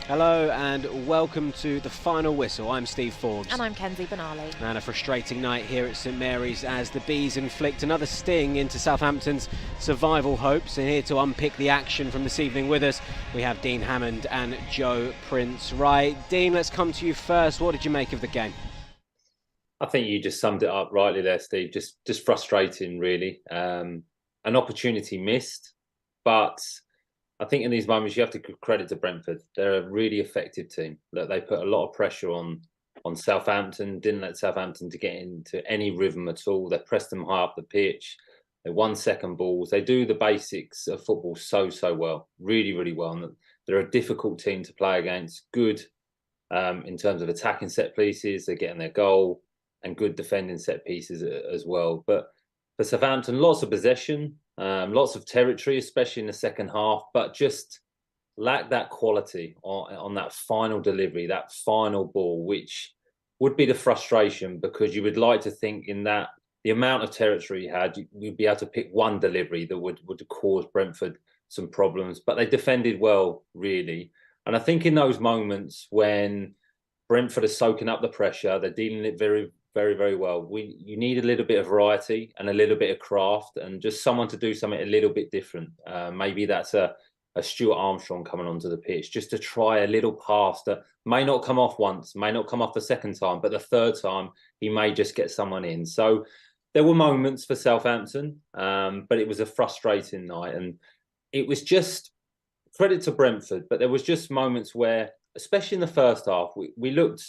Hello and welcome to The Final Whistle. I'm Steve Forbes. And I'm Kenzie Benali. And a frustrating night here at St Mary's as the Bees inflict another sting into Southampton's survival hopes. And here to unpick the action from this evening with us, we have Dean Hammond and Joe Prince. Right, Dean, let's come to you first. What did you make of the game? I think you just summed it up rightly there, Steve. Just frustrating, really. An opportunity missed, but I think in these moments you have to give credit to Brentford. They're a really effective team. That they put a lot of pressure on Southampton. Didn't let Southampton to get into any rhythm at all. They pressed them high up the pitch. They won second balls. They do the basics of football so well, really well. And they're a difficult team to play against. Good in terms of attacking set pieces. They're getting their goal. And good defending set pieces as well. But for Southampton, lots of possession, lots of territory, especially in the second half, but just lack that quality on that final delivery, that final ball, which would be the frustration, because you would like to think in that the amount of territory you had, you'd be able to pick one delivery that would cause Brentford some problems. But they defended well, really. And I think in those moments when Brentford are soaking up the pressure, they're dealing it very well. You need a little bit of variety and a little bit of craft, and just someone to do something a little bit different. Maybe that's a Stuart Armstrong coming onto the pitch, just to try a little pass that may not come off once, may not come off the second time, but the third time he may just get someone in. So there were moments for Southampton, but it was a frustrating night, and it was just credit to Brentford. But there was just moments where, especially in the first half, we looked.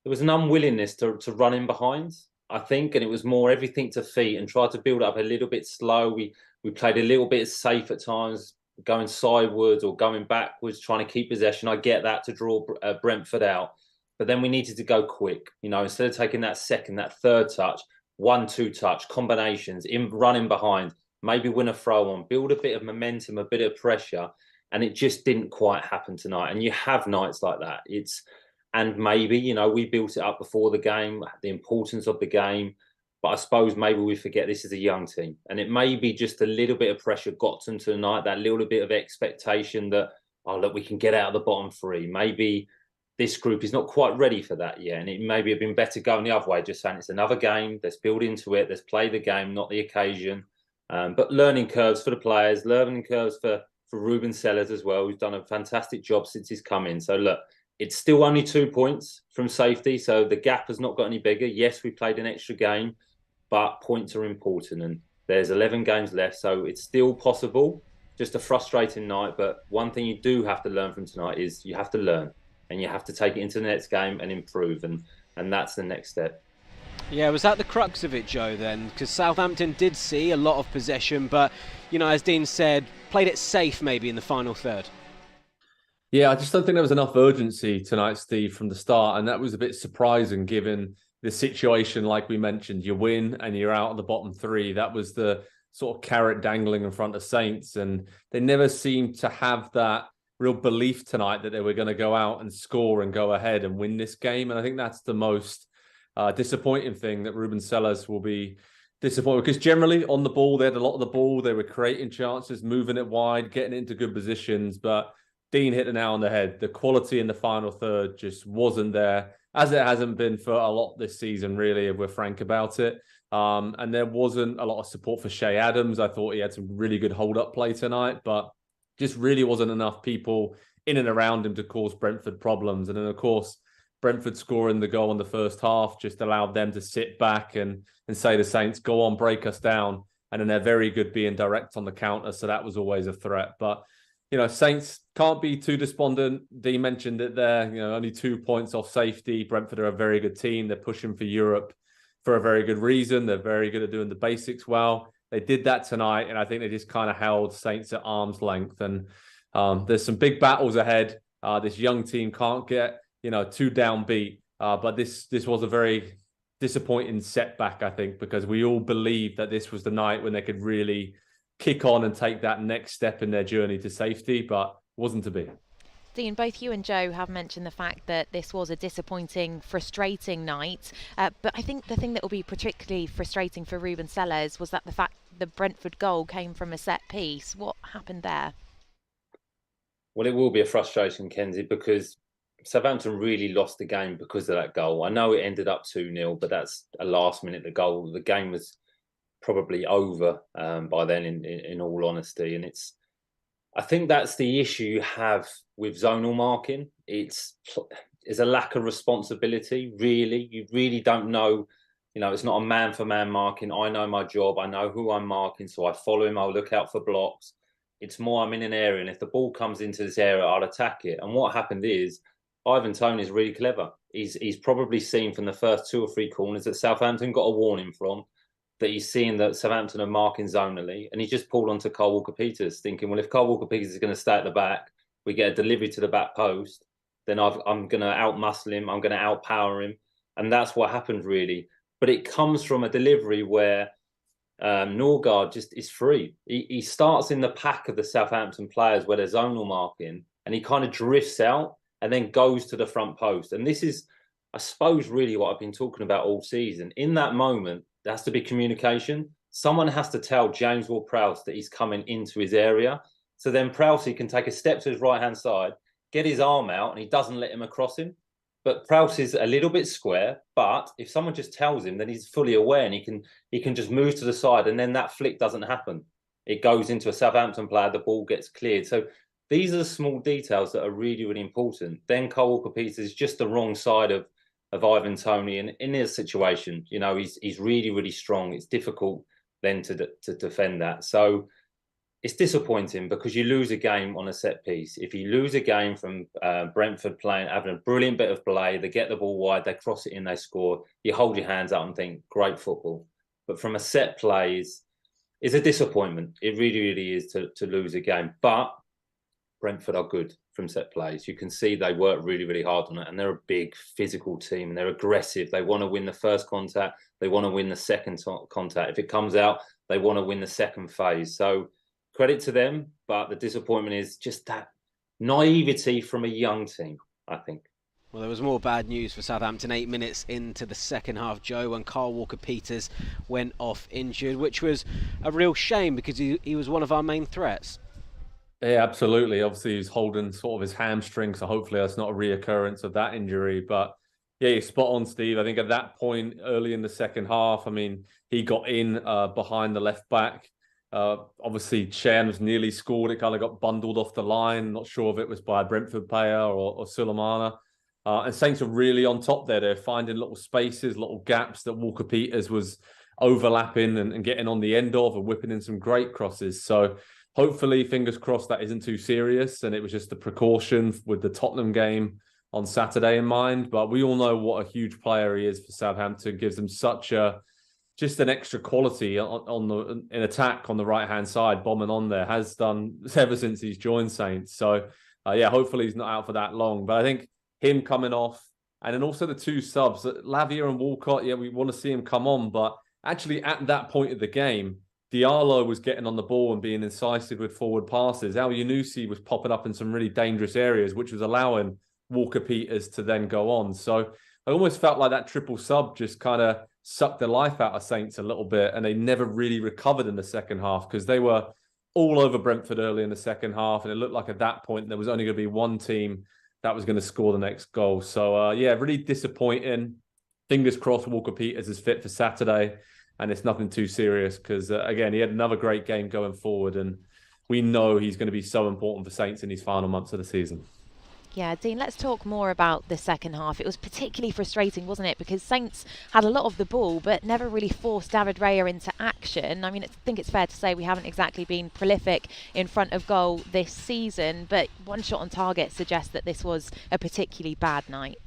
There was an unwillingness to run in behind, I think, and it was more everything to feet and try to build up a little bit slow. We played a little bit safe at times, going sideways or going backwards, trying to keep possession. I get that to draw Brentford out, but then we needed to go quick. Instead of taking that second, that third touch, 1-2 touch, combinations, running behind, maybe win a throw on, build a bit of momentum, a bit of pressure, and it just didn't quite happen tonight. And you have nights like that. And maybe, we built it up before the game, the importance of the game. But I suppose maybe we forget this is a young team. And it may be just a little bit of pressure got them tonight, that little bit of expectation that, look, we can get out of the bottom three. Maybe this group is not quite ready for that yet. And it maybe have been better going the other way, just saying it's another game. Let's build into it. Let's play the game, not the occasion. But learning curves for the players, learning curves for Ruben Sellers as well, who's done a fantastic job since he's come in. So look, it's still only 2 points from safety, so the gap has not got any bigger. Yes, we played an extra game, but points are important, and there's 11 games left, so it's still possible. Just a frustrating night, but one thing you do have to learn from tonight is you have to learn, and you have to take it into the next game and improve, and that's the next step. Yeah, was that the crux of it, Joe, then? Because Southampton did see a lot of possession, but, as Dean said, played it safe maybe in the final third. Yeah, I just don't think there was enough urgency tonight, Steve, from the start. And that was a bit surprising given the situation, like we mentioned. You win and you're out of the bottom three. That was the sort of carrot dangling in front of Saints. And they never seemed to have that real belief tonight that they were going to go out and score and go ahead and win this game. And I think that's the most disappointing thing, that Ruben Sellers will be disappointed. Because generally on the ball, they had a lot of the ball. They were creating chances, moving it wide, getting it into good positions. But Dean hit the nail on the head. The quality in the final third just wasn't there, as it hasn't been for a lot this season, really, if we're frank about it. And there wasn't a lot of support for Shea Adams. I thought he had some really good hold-up play tonight, but just really wasn't enough people in and around him to cause Brentford problems. And then, of course, Brentford scoring the goal in the first half just allowed them to sit back and say to Saints, go on, break us down. And then they're very good being direct on the counter, so that was always a threat. But Saints can't be too despondent. Dean mentioned it there, only 2 points off safety. Brentford are a very good team. They're pushing for Europe for a very good reason. They're very good at doing the basics well. They did that tonight, and I think they just kind of held Saints at arm's length. And there's some big battles ahead. This young team can't get, too downbeat. But this was a very disappointing setback, I think, because we all believed that this was the night when they could really kick on and take that next step in their journey to safety, but wasn't to be. Dean, both you and Joe have mentioned the fact that this was a disappointing, frustrating night. But I think the thing that will be particularly frustrating for Ruben Sellers was that the fact the Brentford goal came from a set piece. What happened there? Well, it will be a frustration, Kenzie, because Southampton really lost the game because of that goal. I know it ended up 2-0, but that's a last-minute goal. The game was probably over by then, in all honesty. And I think that's the issue you have with zonal marking. It's a lack of responsibility, really. You really don't know. It's not a man-for-man marking. I know my job. I know who I'm marking, so I follow him. I'll look out for blocks. It's more I'm in an area, and if the ball comes into this area, I'll attack it. And what happened is Ivan Toney is really clever. He's probably seen from the first 2 or 3 corners that Southampton got a warning from, that he's seeing that Southampton are marking zonally, and he just pulled onto Kyle Walker-Peters, thinking, well, if Kyle Walker-Peters is going to stay at the back, we get a delivery to the back post, then I'm going to out-muscle him, I'm going to outpower him. And that's what happened, really. But it comes from a delivery where Norgard just is free. He starts in the pack of the Southampton players where they're zonal marking, and he kind of drifts out and then goes to the front post. And this is, I suppose, really what I've been talking about all season. In that moment, there has to be communication. Someone has to tell James Ward-Prowse that he's coming into his area. So then Prowse can take a step to his right-hand side, get his arm out, and he doesn't let him across him. But Prowse is a little bit square, but if someone just tells him, then he's fully aware, and he can just move to the side, and then that flick doesn't happen. It goes into a Southampton player, the ball gets cleared. So these are the small details that are really, really important. Then Kyle Walker-Peters is just the wrong side of Ivan Toney, and in his situation, he's really, really strong. It's difficult then to defend that. So it's disappointing because you lose a game on a set piece. If you lose a game from Brentford having a brilliant bit of play, they get the ball wide, they cross it in, they score, you hold your hands up and think, great football. But from a set play is a disappointment. It really, really is to lose a game. But Brentford are good from set plays. You can see they work really, really hard on it, and they're a big physical team, and they're aggressive. They want to win the first contact. They want to win the second contact. If it comes out, they want to win the second phase. So credit to them, but the disappointment is just that naivety from a young team, I think. Well, there was more bad news for Southampton 8 minutes into the second half, Joe, when Kyle Walker-Peters went off injured, which was a real shame because he was one of our main threats. Yeah, absolutely. Obviously, he's holding sort of his hamstring, so hopefully that's not a reoccurrence of that injury. But yeah, you're spot on, Steve. I think at that point, early in the second half, he got in behind the left back. Obviously, Chen was nearly scored. It kind of got bundled off the line. Not sure if it was by a Brentford player or Sulemana. And Saints are really on top there. They're finding little spaces, little gaps that Walker-Peters was overlapping and getting on the end of and whipping in some great crosses. So hopefully, fingers crossed, that isn't too serious and it was just a precaution with the Tottenham game on Saturday in mind. But we all know what a huge player he is for Southampton. Gives them just an extra quality in attack on the right-hand side, bombing on there, has done ever since he's joined Saints. So, hopefully he's not out for that long. But I think him coming off, and then also the 2 subs, Lavia and Walcott, we want to see him come on. But actually at that point of the game, Diallo was getting on the ball and being incisive with forward passes. El Yunusi was popping up in some really dangerous areas, which was allowing Walker-Peters to then go on. So I almost felt like that triple sub just kind of sucked the life out of Saints a little bit, and they never really recovered in the second half because they were all over Brentford early in the second half, and it looked like at that point there was only going to be one team that was going to score the next goal. So, really disappointing. Fingers crossed Walker-Peters is fit for Saturday, and it's nothing too serious because, again, he had another great game going forward, and we know he's going to be so important for Saints in these final months of the season. Yeah, Dean, let's talk more about the second half. It was particularly frustrating, wasn't it? Because Saints had a lot of the ball, but never really forced David Raya into action. I think it's fair to say we haven't exactly been prolific in front of goal this season, but one shot on target suggests that this was a particularly bad night.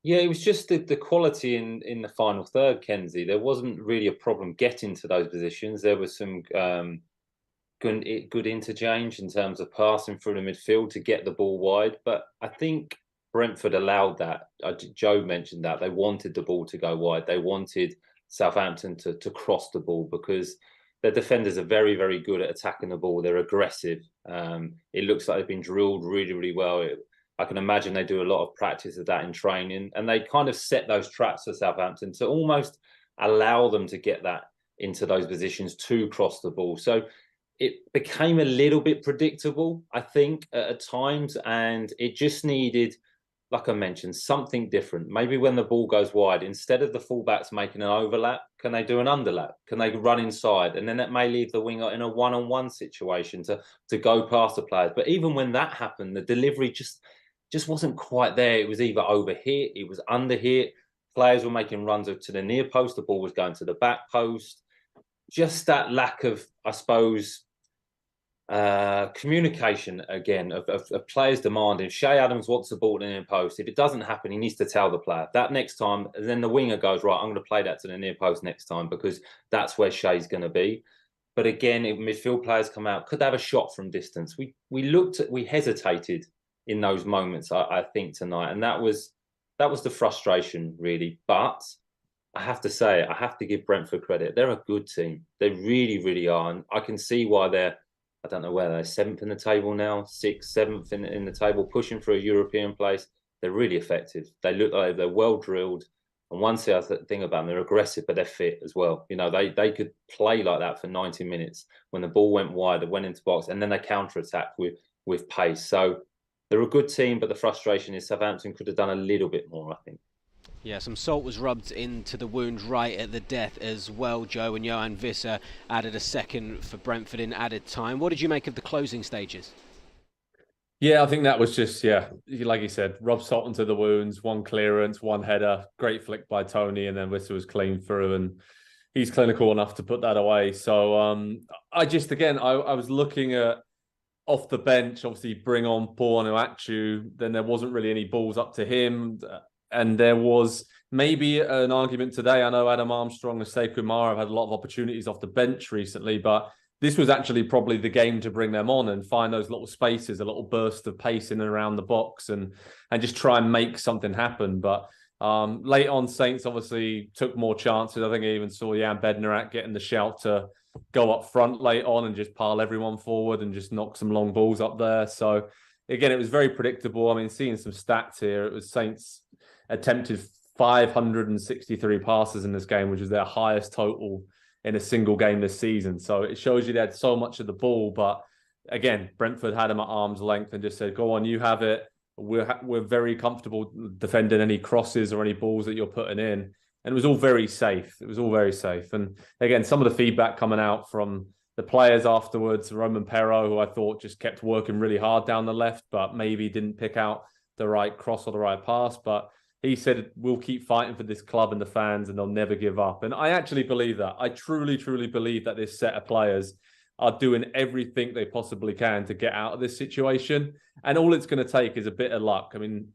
Yeah, it was just the quality in the final third, Kenzie. There wasn't really a problem getting to those positions. There was some good interchange in terms of passing through the midfield to get the ball wide. But I think Brentford allowed that. Joe mentioned that. They wanted the ball to go wide. They wanted Southampton to cross the ball because their defenders are very, very good at attacking the ball. They're aggressive. It looks like they've been drilled really, really well. I can imagine they do a lot of practice of that in training. And they kind of set those traps for Southampton to almost allow them to get that into those positions to cross the ball. So it became a little bit predictable, I think, at times, and it just needed, like I mentioned, something different. Maybe when the ball goes wide, instead of the fullbacks making an overlap, can they do an underlap? Can they run inside? And then that may leave the winger in a one-on-one situation to go past the players. But even when that happened, the delivery just wasn't quite there. It was either overhit, it was underhit. Players were making runs to the near post, the ball was going to the back post. Just that lack of, I suppose, communication again of players demanding. Shay Adams wants the ball in the near post. If it doesn't happen, he needs to tell the player that next time. And then the winger goes, right, I'm going to play that to the near post next time because that's where Shay's going to be. But again, if midfield players come out, could they have a shot from distance? We hesitated in those moments, I think, tonight, and that was the frustration really. But I have to say, I have to give Brentford credit. They're a good team. They really, really are, and I can see why they're, I don't know where they're, 7th in the table now, 6th, 7th in the table, pushing for a European place. They're really effective. They look like they're well drilled. And one thing about them, they're aggressive, but they're fit as well. You know, they could play like that for 90 minutes. When the ball went wide, they went into box, and then they counter-attack with pace. So they're a good team, but the frustration is Southampton could have done a little bit more, I think. Yeah, some salt was rubbed into the wound right at the death as well, Joe, and Johan Visser added a second for Brentford in added time. What did you make of the closing stages? Yeah, I think that was just, like you said, rub salt into the wounds, one clearance, one header, great flick by Tony, and then Visser was clean through, and he's clinical enough to put that away. So I was looking at off the bench, obviously bring on Paul Onuachu, then there wasn't really any balls up to him. And there was maybe an argument today. I know Adam Armstrong and Sekou Mara have had a lot of opportunities off the bench recently, but this was actually probably the game to bring them on and find those little spaces, a little burst of pace in and around the box and just try and make something happen. But late on, Saints obviously took more chances. I think I even saw Jan Bednarak getting the shout to go up front late on and just pile everyone forward and just knock some long balls up there. So again, it was very predictable. I mean, seeing some stats here, it was Saints attempted 563 passes in this game, which is their highest total in a single game this season. So it shows you they had so much of the ball. But again, Brentford had them at arm's length and just said, go on, you have it. We're very comfortable defending any crosses or any balls that you're putting in. And it was all very safe. It was all very safe. And again, some of the feedback coming out from the players afterwards, Roman Perro, who I thought just kept working really hard down the left, but maybe didn't pick out the right cross or the right pass. But he said, we'll keep fighting for this club and the fans and they'll never give up. And I actually believe that. I truly, truly believe that this set of players are doing everything they possibly can to get out of this situation. And all it's going to take is a bit of luck. I mean,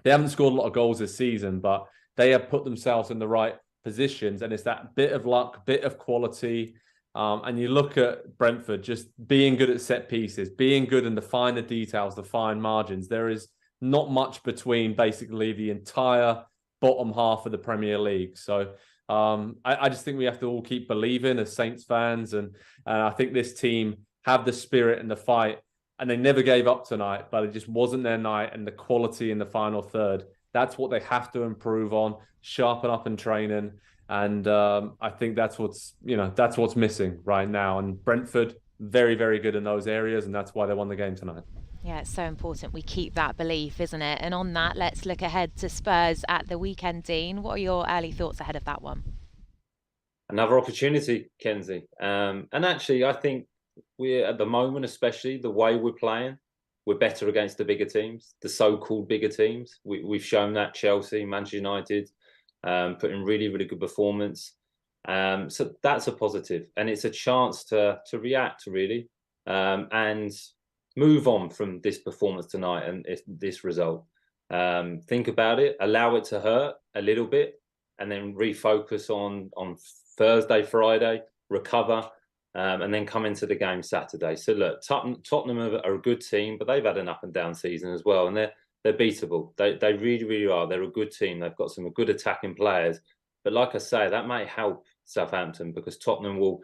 they haven't scored a lot of goals this season, but they have put themselves in the right positions. And it's that bit of luck, bit of quality. And you look at Brentford just being good at set pieces, being good in the finer details, the fine margins. There is not much between basically the entire bottom half of the Premier League. So I just think we have to all keep believing as Saints fans. And I think this team have the spirit and the fight. And they never gave up tonight, but it just wasn't their night. And the quality in the final third, that's what they have to improve on, sharpen up in training. And I think that's what's missing right now. And Brentford, very, very good in those areas. And that's why they won the game tonight. Yeah, it's so important we keep that belief, isn't it? And on that, let's look ahead to Spurs at the weekend, Dean. What are your early thoughts ahead of that one? Another opportunity, Kenzie. And actually, I think we're at the moment, especially the way we're playing, we're better against the bigger teams, the so-called bigger teams. We've shown that Chelsea, Manchester United, putting really, really good performance. So that's a positive. And it's a chance to react, really, and move on from this performance tonight and this result. Think about it, allow it to hurt a little bit, and then refocus on Thursday, Friday, recover, and then come into the game Saturday. So look, Tottenham are a good team, but they've had an up and down season as well, and they're beatable. They really, really are. They're a good team. They've got some good attacking players. But like I say, that may help Southampton because Tottenham will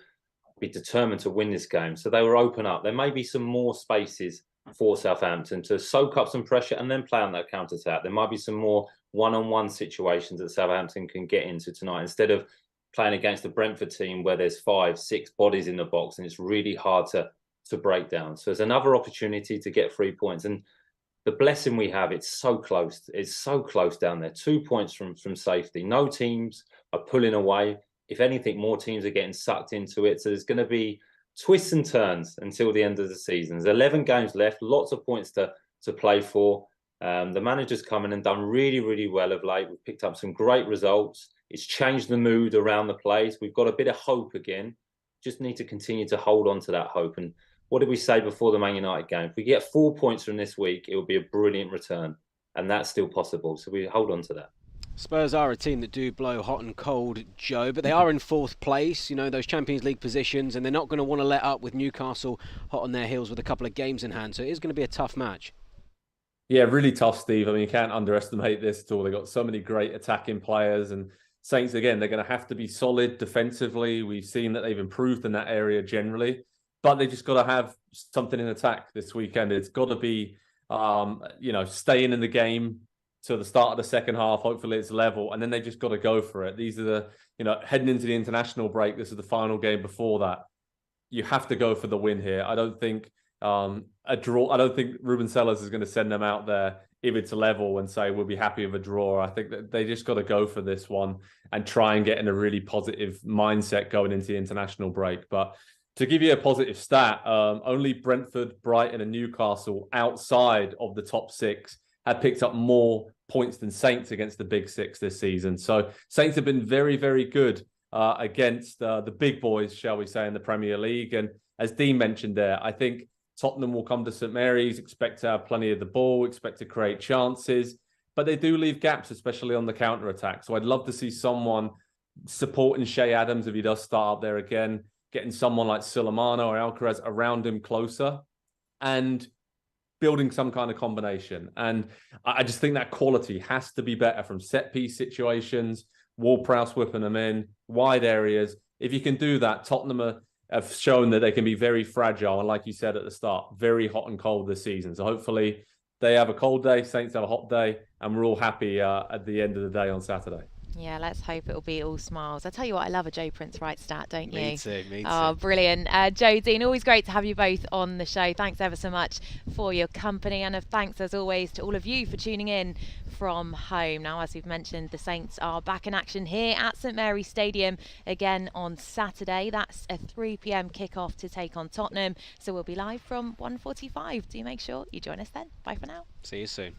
be determined to win this game. So they will open up. There may be some more spaces for Southampton to soak up some pressure and then play on that counter-attack. There might be some more one-on-one situations that Southampton can get into tonight instead of playing against the Brentford team where there's 5-6 bodies in the box and it's really hard to to break down. So there's another opportunity to get 3 points. And the blessing we have, it's so close. It's so close down there. 2 points from safety. No teams are pulling away. If anything, more teams are getting sucked into it. So there's going to be twists and turns until the end of the season. There's 11 games left, lots of points to play for. The manager's come in and done really, really well of late. We've picked up some great results. It's changed the mood around the place. We've got a bit of hope again. Just need to continue to hold on to that hope. And what did we say before the Man United game? If we get 4 points from this week, it will be a brilliant return. And that's still possible. So we hold on to that. Spurs are a team that do blow hot and cold, Joe, but they are in 4th place, you know, those Champions League positions, and they're not going to want to let up with Newcastle hot on their heels with a couple of games in hand. So it is going to be a tough match. Yeah, really tough, Steve. I mean, you can't underestimate this at all. They've got so many great attacking players, and Saints, again, they're going to have to be solid defensively. We've seen that they've improved in that area generally, but they just got to have something in attack this weekend. It's got to be, staying in the game to the start of the second half. Hopefully it's level, and then they just got to go for it. These are the, heading into the international break, this is the final game before that. You have to go for the win here. I don't think a draw. I don't think Ruben Sellers is going to send them out there if it's level and say we'll be happy with a draw. I think that they just got to go for this one and try and get in a really positive mindset going into the international break. But to give you a positive stat, only Brentford, Brighton and Newcastle outside of the top 6 had picked up more points than Saints against the big 6 this season. So Saints have been very, very good against the big boys, shall we say, in the Premier League. And as Dean mentioned there, I think Tottenham will come to St Mary's, expect to have plenty of the ball, expect to create chances, but they do leave gaps, especially on the counter-attack. So I'd love to see someone supporting Shea Adams if he does start up there again, getting someone like Sulemano or Alcaraz around him closer and building some kind of combination. And I just think that quality has to be better from set-piece situations, Ward-Prowse whipping them in, wide areas. If you can do that, Tottenham have shown that they can be very fragile. And like you said at the start, very hot and cold this season. So hopefully they have a cold day, Saints have a hot day, and we're all happy at the end of the day on Saturday. Yeah, let's hope it'll be all smiles. I tell you what, I love a Joe Prince right stat, don't you? Me too. Oh, brilliant. Joe, Dean, always great to have you both on the show. Thanks ever so much for your company, and thanks as always to all of you for tuning in from home. Now, as we've mentioned, the Saints are back in action here at St Mary's Stadium again on Saturday. That's a 3 p.m. kickoff to take on Tottenham. So we'll be live from 1:45. Do make sure you join us then. Bye for now. See you soon.